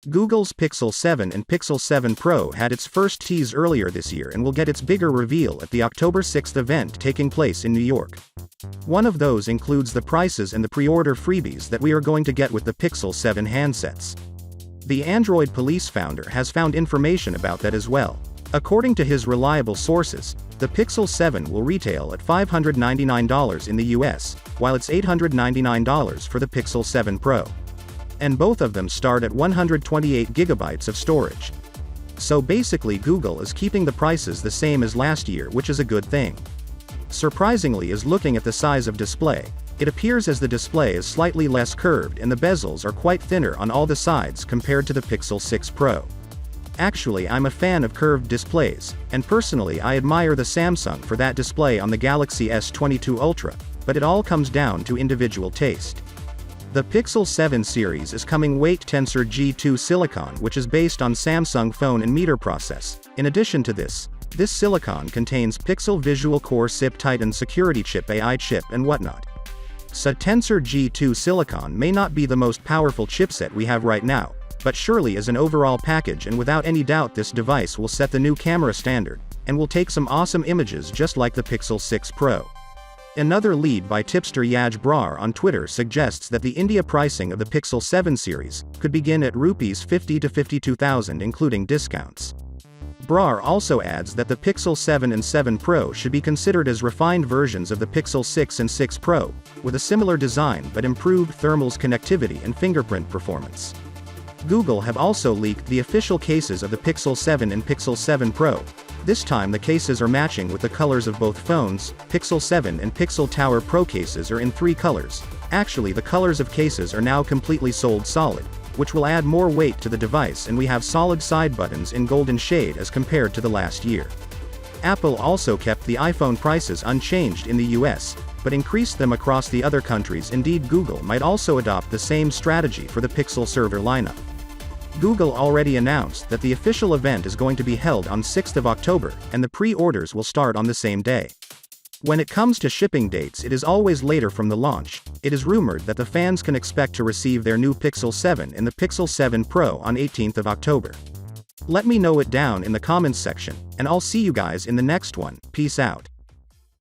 Google's Pixel 7 and Pixel 7 Pro had its first tease earlier this year and will get its bigger reveal at the October 6th event taking place in New York. One of those includes the prices and the pre-order freebies that we are going to get with the Pixel 7 handsets. The Android Police founder has found information about that as well. According to his reliable sources, the Pixel 7 will retail at $599 in the US, while it's $899 for the Pixel 7 Pro. And both of them start at 128 gigabytes of storage. So basically Google is keeping the prices the same as last year, which is a good thing. Surprisingly is looking at the size of display. It appears as the display is slightly less curved and the bezels are quite thinner on all the sides compared to the Pixel 6 Pro. Actually, I'm a fan of curved displays, and personally I admire the Samsung for that display on the Galaxy S22 Ultra, but it all comes down to individual taste. The Pixel 7 series is coming with Tensor G2 silicon, which is based on Samsung phone and meter process. In addition to this silicon contains Pixel Visual Core SIP Titan security chip, AI chip and whatnot. So Tensor G2 silicon may not be the most powerful chipset we have right now, but surely as an overall package and without any doubt this device will set the new camera standard, and will take some awesome images just like the Pixel 6 Pro. Another lead by tipster Yaj Brar on Twitter suggests that the India pricing of the Pixel 7 series could begin at Rs 50 to 52,000 including discounts. Brar also adds that the Pixel 7 and 7 Pro should be considered as refined versions of the Pixel 6 and 6 Pro, with a similar design but improved thermals, connectivity and fingerprint performance. Google have also leaked the official cases of the Pixel 7 and Pixel 7 Pro. This time the cases are matching with the colors of both phones. Pixel 7 and Pixel Tower Pro cases are in 3 colors. Actually, the colors of cases are now completely sold solid, which will add more weight to the device, and we have solid side buttons in golden shade as compared to the last year. Apple also kept the iPhone prices unchanged in the US, but increased them across the other countries. Indeed, Google might also adopt the same strategy for the Pixel server lineup. Google already announced that the official event is going to be held on 6th of October, and the pre-orders will start on the same day. When it comes to shipping dates, it is always later from the launch. It is rumored that the fans can expect to receive their new Pixel 7 and the Pixel 7 Pro on 18th of October. Let me know it down in the comments section, and I'll see you guys in the next one. Peace out.